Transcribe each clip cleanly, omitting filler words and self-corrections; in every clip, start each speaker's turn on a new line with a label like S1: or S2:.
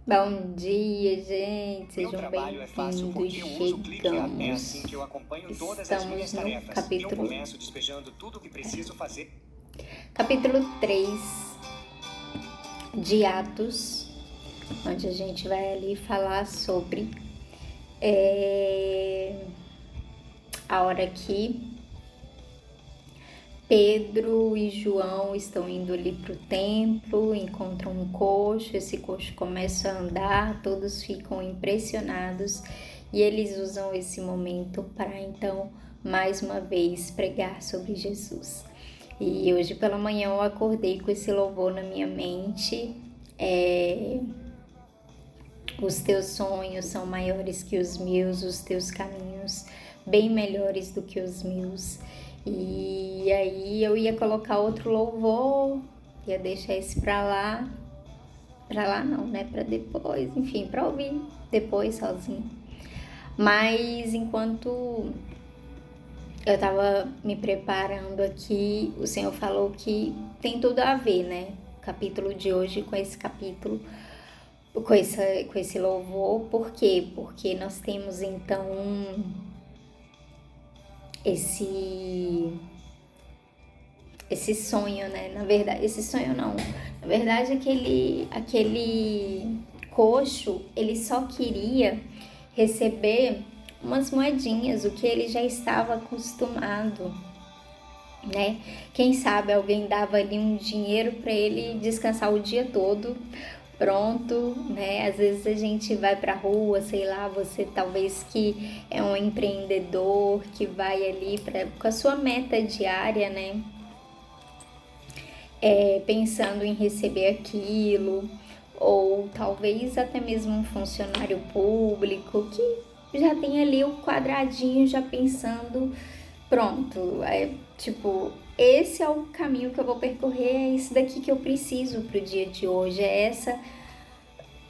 S1: Bom dia, gente.
S2: Meu
S1: Sejam
S2: trabalho é fácil porque eu
S1: bem-vindos.
S2: uso o clique. É
S1: Chegamos.
S2: assim que eu acompanho todas as minhas
S1: Estamos no
S2: tarefas. Eu
S1: capítulo
S2: começo despejando tudo o que preciso fazer.
S1: capítulo 3 de Atos, onde a gente vai ali falar sobre a hora que Pedro e João estão indo ali para o templo, encontram um coxo, esse coxo começa a andar, todos ficam impressionados e eles usam esse momento para então mais uma vez pregar sobre Jesus. E hoje pela manhã eu acordei com esse louvor na minha mente. Os teus sonhos são maiores que os meus, os teus caminhos bem melhores do que os meus. E aí eu ia colocar outro louvor, ia deixar esse pra lá não, né? Pra depois, enfim, pra ouvir depois sozinho. Mas enquanto eu tava me preparando aqui, o Senhor falou que tem tudo a ver, né? O capítulo de hoje com esse capítulo, com esse louvor. Por quê? Porque nós temos então esse sonho, né? Na verdade, esse sonho não. Na verdade, aquele coxo, ele só queria receber umas moedinhas, o que ele já estava acostumado, né? Quem sabe alguém dava ali um dinheiro para ele descansar o dia todo. Pronto, né? Às vezes a gente vai pra rua, sei lá, você talvez que é um empreendedor que vai ali com a sua meta diária, né? Pensando em receber aquilo, ou talvez até mesmo um funcionário público que já tem ali o quadradinho já pensando, pronto, tipo, esse é o caminho que eu vou percorrer, é isso daqui que eu preciso pro dia de hoje, essa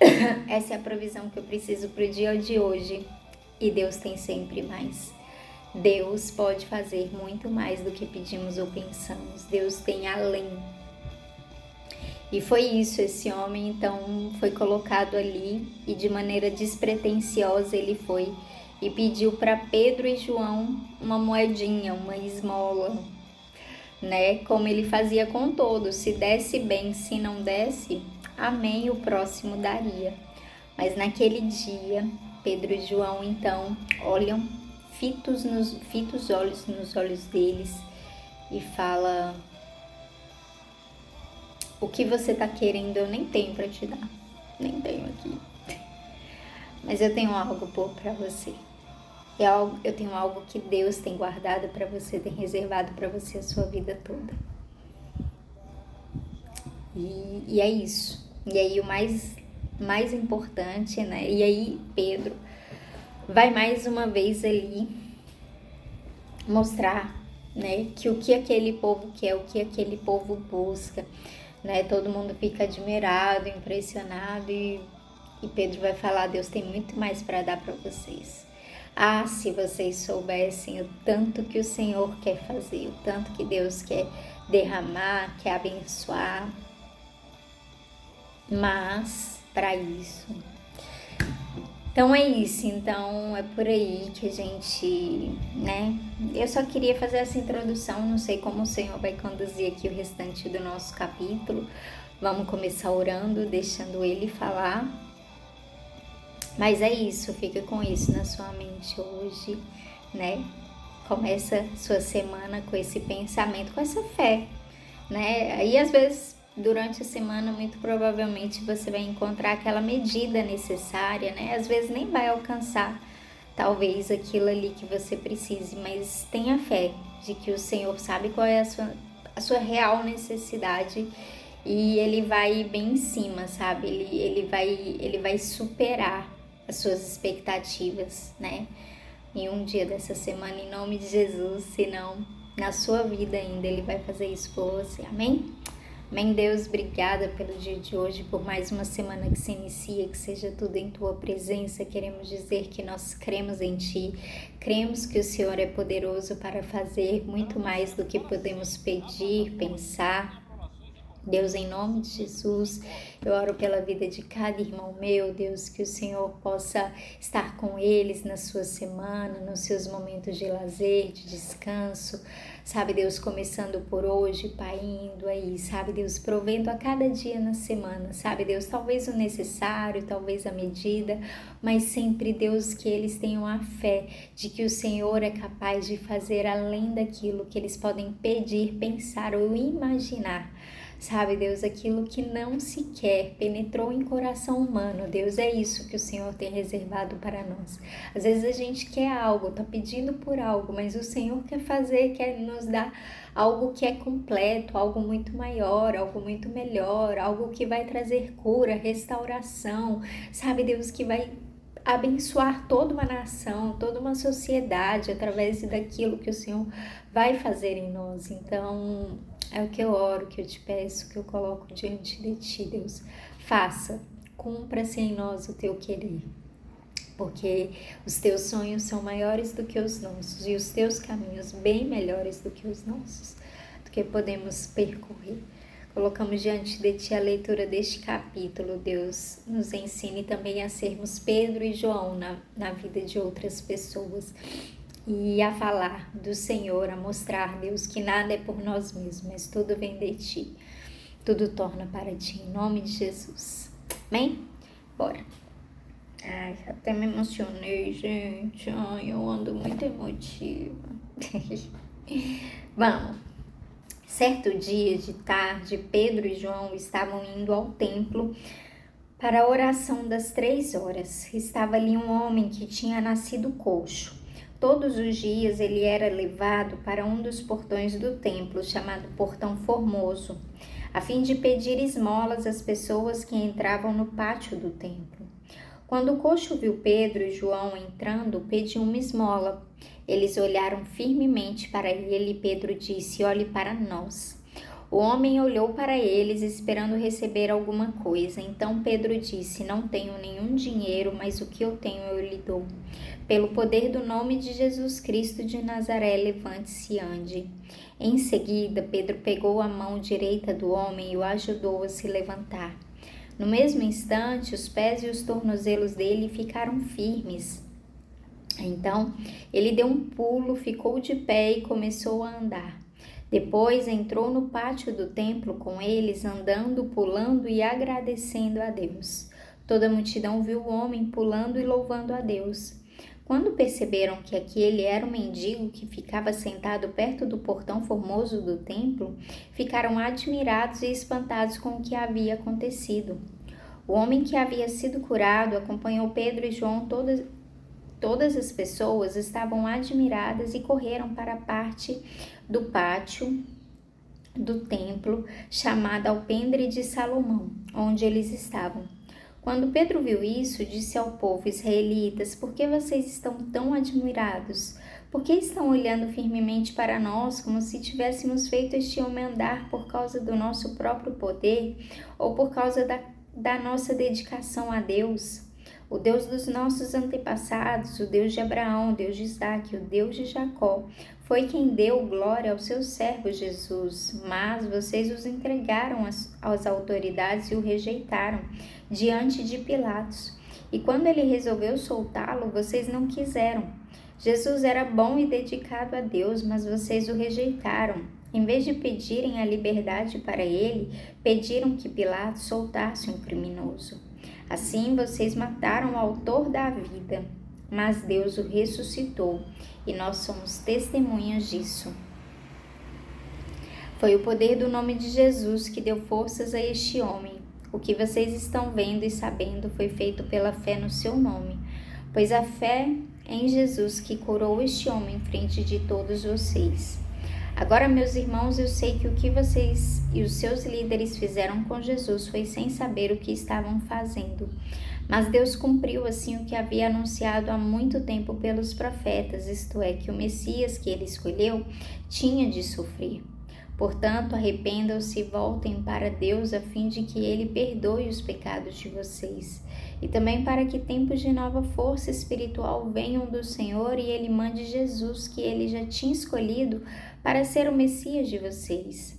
S1: é a provisão que eu preciso pro dia de hoje. E Deus tem sempre mais. Deus pode fazer muito mais do que pedimos ou pensamos. Deus tem além. E foi isso, esse homem então foi colocado ali e de maneira despretensiosa ele foi e pediu para Pedro e João uma moedinha, uma esmola, né? Como ele fazia com todos, se desse bem, se não desse, amém, o próximo daria. Mas naquele dia, Pedro e João então olham fitos olhos nos olhos deles e fala: o que você tá querendo eu nem tenho para te dar, nem tenho aqui, mas eu tenho algo bom para você. Eu tenho algo que Deus tem guardado para você, tem reservado para você a sua vida toda. E é isso. E aí o mais importante, né? E aí Pedro vai mais uma vez ali mostrar, né, que o que aquele povo quer, o que aquele povo busca, né? Todo mundo fica admirado, impressionado e Pedro vai falar: Deus tem muito mais para dar para vocês. Ah, se vocês soubessem o tanto que o Senhor quer fazer, o tanto que Deus quer derramar, quer abençoar. Mas para isso, então é isso, então é por aí que a gente, né? Eu só queria fazer essa introdução, não sei como o Senhor vai conduzir aqui o restante do nosso capítulo. Vamos começar orando, deixando Ele falar. Mas é isso, fica com isso na sua mente hoje, né? Começa sua semana com esse pensamento, com essa fé, né? Aí às vezes durante a semana muito provavelmente você vai encontrar aquela medida necessária, né? Às vezes nem vai alcançar talvez aquilo ali que você precise, mas tenha fé de que o Senhor sabe qual é a sua real necessidade e Ele vai bem em cima, sabe? Ele vai superar as suas expectativas, né? Em um dia dessa semana, em nome de Jesus, senão na sua vida ainda Ele vai fazer isso por você, amém? Amém, Deus, obrigada pelo dia de hoje, por mais uma semana que se inicia, que seja tudo em Tua presença. Queremos dizer que nós cremos em Ti, cremos que o Senhor é poderoso para fazer muito mais do que podemos pedir, pensar, Deus, em nome de Jesus, eu oro pela vida de cada irmão meu, Deus, que o Senhor possa estar com eles na sua semana, nos seus momentos de lazer, de descanso, sabe, Deus, começando por hoje, Pai, indo aí, sabe, Deus, provendo a cada dia na semana, sabe, Deus, talvez o necessário, talvez a medida, mas sempre, Deus, que eles tenham a fé de que o Senhor é capaz de fazer além daquilo que eles podem pedir, pensar ou imaginar. Sabe, Deus, aquilo que não sequer penetrou em coração humano, Deus, é isso que o Senhor tem reservado para nós. Às vezes a gente quer algo, tá pedindo por algo, mas o Senhor quer fazer, quer nos dar algo que é completo, algo muito maior, algo muito melhor, algo que vai trazer cura, restauração, sabe, Deus, que vai abençoar toda uma nação, toda uma sociedade através daquilo que o Senhor vai fazer em nós. Então, é o que eu oro, que eu te peço, que eu coloco diante de ti, Deus. Faça, cumpra-se em nós o teu querer, porque os teus sonhos são maiores do que os nossos e os teus caminhos bem melhores do que os nossos, do que podemos percorrer. Colocamos diante de ti a leitura deste capítulo, Deus, nos ensine também a sermos Pedro e João na vida de outras pessoas. E a falar do Senhor, a mostrar, Deus, que nada é por nós mesmos, mas tudo vem de Ti. Tudo torna para Ti, em nome de Jesus. Amém? Bora. Ai, até me emocionei, gente. Ai, eu ando muito emotiva. Vamos. Certo dia de tarde, Pedro e João estavam indo ao templo para a oração das 3 horas. Estava ali um homem que tinha nascido coxo. Todos os dias ele era levado para um dos portões do templo, chamado Portão Formoso, a fim de pedir esmolas às pessoas que entravam no pátio do templo. Quando o coxo viu Pedro e João entrando, pediu uma esmola. Eles olharam firmemente para ele e Pedro disse: "Olhe para nós." O homem olhou para eles, esperando receber alguma coisa. Então Pedro disse: "Não tenho nenhum dinheiro, mas o que eu tenho eu lhe dou. Pelo poder do nome de Jesus Cristo de Nazaré, levante-se e ande." Em seguida, Pedro pegou a mão direita do homem e o ajudou a se levantar. No mesmo instante, os pés e os tornozelos dele ficaram firmes. Então, ele deu um pulo, ficou de pé e começou a andar. Depois entrou no pátio do templo com eles, andando, pulando e agradecendo a Deus. Toda a multidão viu o homem pulando e louvando a Deus. Quando perceberam que aquele era um mendigo que ficava sentado perto do portão formoso do templo, ficaram admirados e espantados com o que havia acontecido. O homem que havia sido curado acompanhou Pedro e João. Todas as pessoas estavam admiradas e correram para a parte do pátio do templo, chamada Alpendre de Salomão, onde eles estavam. Quando Pedro viu isso, disse ao povo: "Israelitas, por que vocês estão tão admirados? Por que estão olhando firmemente para nós, como se tivéssemos feito este homem andar por causa do nosso próprio poder ou por causa da nossa dedicação a Deus? O Deus dos nossos antepassados, o Deus de Abraão, o Deus de Isaque, o Deus de Jacó, foi quem deu glória ao seu servo Jesus. Mas vocês os entregaram às autoridades e o rejeitaram diante de Pilatos. E quando ele resolveu soltá-lo, vocês não quiseram. Jesus era bom e dedicado a Deus, mas vocês o rejeitaram. Em vez de pedirem a liberdade para ele, pediram que Pilatos soltasse um criminoso. Assim vocês mataram o autor da vida, mas Deus o ressuscitou e nós somos testemunhas disso. Foi o poder do nome de Jesus que deu forças a este homem. O que vocês estão vendo e sabendo foi feito pela fé no seu nome, pois a fé em Jesus que curou este homem em frente de todos vocês. Agora, meus irmãos, eu sei que o que vocês e os seus líderes fizeram com Jesus foi sem saber o que estavam fazendo. Mas Deus cumpriu assim o que havia anunciado há muito tempo pelos profetas, isto é, que o Messias que ele escolheu tinha de sofrer. Portanto, arrependam-se e voltem para Deus a fim de que ele perdoe os pecados de vocês. E também para que tempos de nova força espiritual venham do Senhor e ele mande Jesus, que ele já tinha escolhido para ser o Messias de vocês.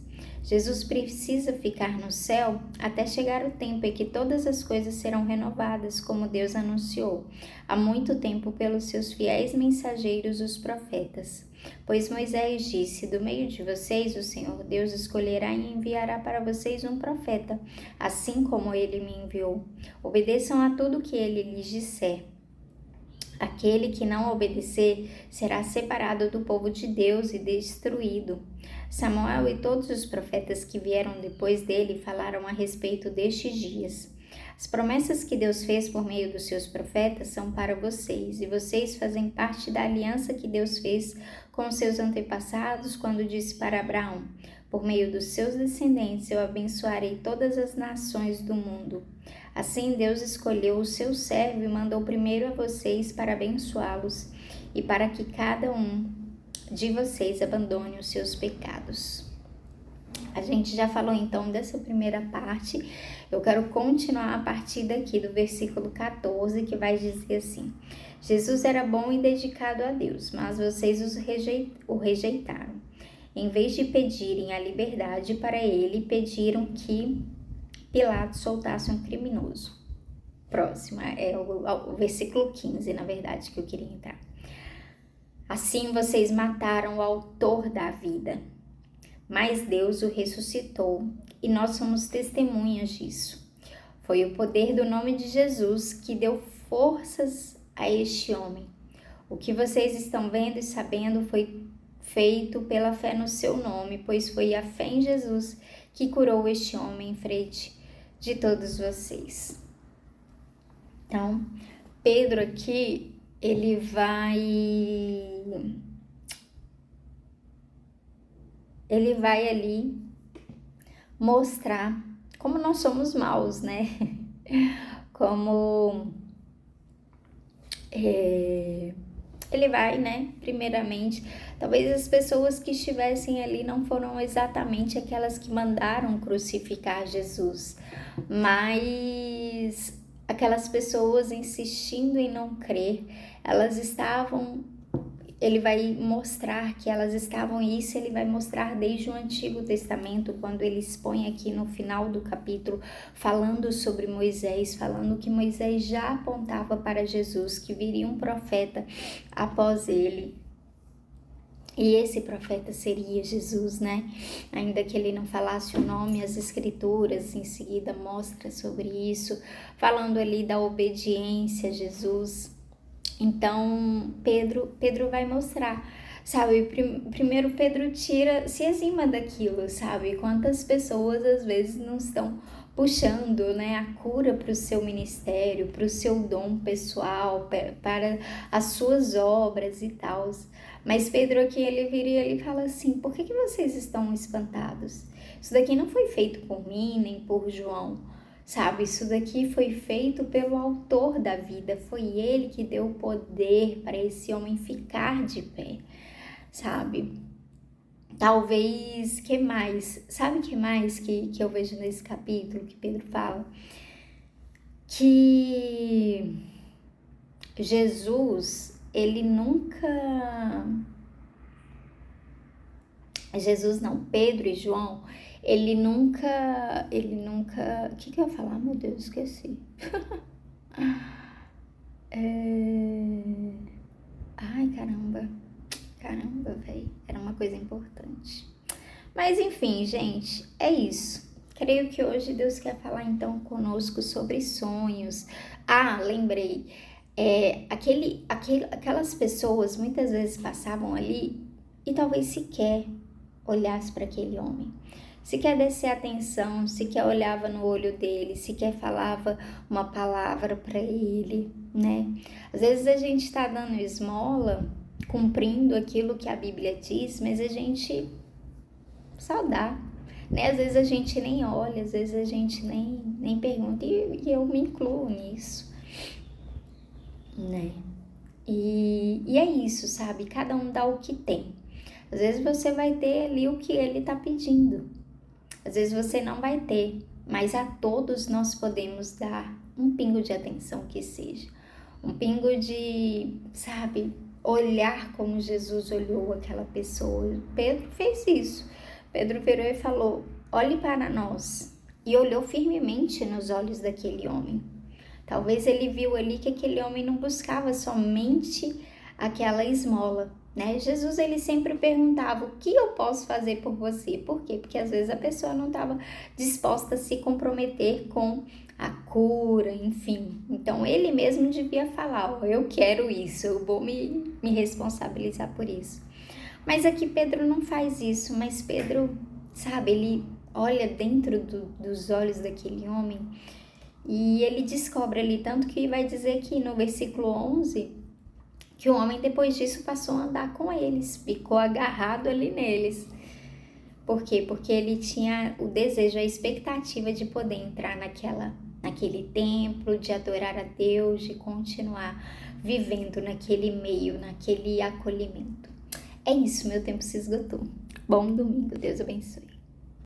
S1: Jesus precisa ficar no céu até chegar o tempo em que todas as coisas serão renovadas, como Deus anunciou há muito tempo pelos seus fiéis mensageiros, os profetas. Pois Moisés disse: do meio de vocês, o Senhor Deus escolherá e enviará para vocês um profeta, assim como ele me enviou. Obedeçam a tudo que ele lhes disser. Aquele que não obedecer será separado do povo de Deus e destruído. Samuel e todos os profetas que vieram depois dele falaram a respeito destes dias. As promessas que Deus fez por meio dos seus profetas são para vocês, e vocês fazem parte da aliança que Deus fez com seus antepassados quando disse para Abraão: por meio dos seus descendentes eu abençoarei todas as nações do mundo. Assim Deus escolheu o seu servo e mandou primeiro a vocês para abençoá-los e para que cada um de vocês abandone os seus pecados. A gente já falou então dessa primeira parte. Eu quero continuar a partir daqui do versículo 14, que vai dizer assim: Jesus era bom e dedicado a Deus, mas vocês o rejeitaram. Em vez de pedirem a liberdade para ele, pediram que Pilatos soltasse um criminoso. Próximo, é o versículo 15, na verdade, que eu queria entrar. Assim vocês mataram o autor da vida, mas Deus o ressuscitou e nós somos testemunhas disso. Foi o poder do nome de Jesus que deu forças a este homem. O que vocês estão vendo e sabendo foi feito pela fé no seu nome, pois foi a fé em Jesus que curou este homem em frente de todos vocês. Então, Pedro aqui, ele vai ali mostrar como nós somos maus, né? Como ele vai, né? Primeiramente, talvez as pessoas que estivessem ali não foram exatamente aquelas que mandaram crucificar Jesus, mas aquelas pessoas insistindo em não crer, ele vai mostrar que elas estavam, e isso ele vai mostrar desde o Antigo Testamento, quando ele expõe aqui no final do capítulo, falando sobre Moisés, falando que Moisés já apontava para Jesus, que viria um profeta após ele. E esse profeta seria Jesus, né? Ainda que ele não falasse o nome, as escrituras em seguida mostram sobre isso, falando ali da obediência a Jesus. Então, Pedro vai mostrar, sabe? Primeiro Pedro se exima daquilo, sabe? Quantas pessoas às vezes não estão puxando, né, a cura para o seu ministério, para o seu dom pessoal, para as suas obras e tal. Mas Pedro aqui, ele vira e ele fala assim: por que vocês estão espantados? Isso daqui não foi feito por mim, nem por João. Sabe, isso daqui foi feito pelo autor da vida, foi ele que deu o poder para esse homem ficar de pé, sabe? Talvez, que mais? Sabe o que mais que eu vejo nesse capítulo que Pedro fala? Que Jesus, Pedro e João, ele nunca, o que eu ia falar? Meu Deus, esqueci. Ai, caramba, velho, era uma coisa importante. Mas enfim, gente, é isso. Creio que hoje Deus quer falar então conosco sobre sonhos. Lembrei, aquelas pessoas muitas vezes passavam ali e talvez sequer olhasse para aquele homem. Sequer descer atenção, sequer olhava no olho dele, sequer falava uma palavra para ele, né? Às vezes a gente está dando esmola, cumprindo aquilo que a Bíblia diz, mas a gente só dá, né? Às vezes a gente nem olha, às vezes a gente nem pergunta, e eu me incluo nisso, né? E é isso, sabe? Cada um dá o que tem. Às vezes você vai ter ali o que ele está pedindo. Às vezes você não vai ter, mas a todos nós podemos dar um pingo de atenção que seja. Um pingo de, sabe, olhar como Jesus olhou aquela pessoa. Pedro fez isso. Pedro virou e falou: olhe para nós. E olhou firmemente nos olhos daquele homem. Talvez ele viu ali que aquele homem não buscava somente aquela esmola, né? Jesus, ele sempre perguntava: o que eu posso fazer por você? Por quê? Porque às vezes a pessoa não estava disposta a se comprometer com a cura, enfim. Então ele mesmo devia falar: ó, eu quero isso, eu vou me responsabilizar por isso. Mas aqui Pedro não faz isso, mas Pedro, sabe, ele olha dentro dos olhos daquele homem e ele descobre ali, tanto que vai dizer aqui no versículo 11, que o homem depois disso passou a andar com eles, ficou agarrado ali neles. Por quê? Porque ele tinha o desejo, a expectativa de poder entrar naquele templo, de adorar a Deus, de continuar vivendo naquele meio, naquele acolhimento. É isso, meu tempo se esgotou. Bom domingo, Deus abençoe.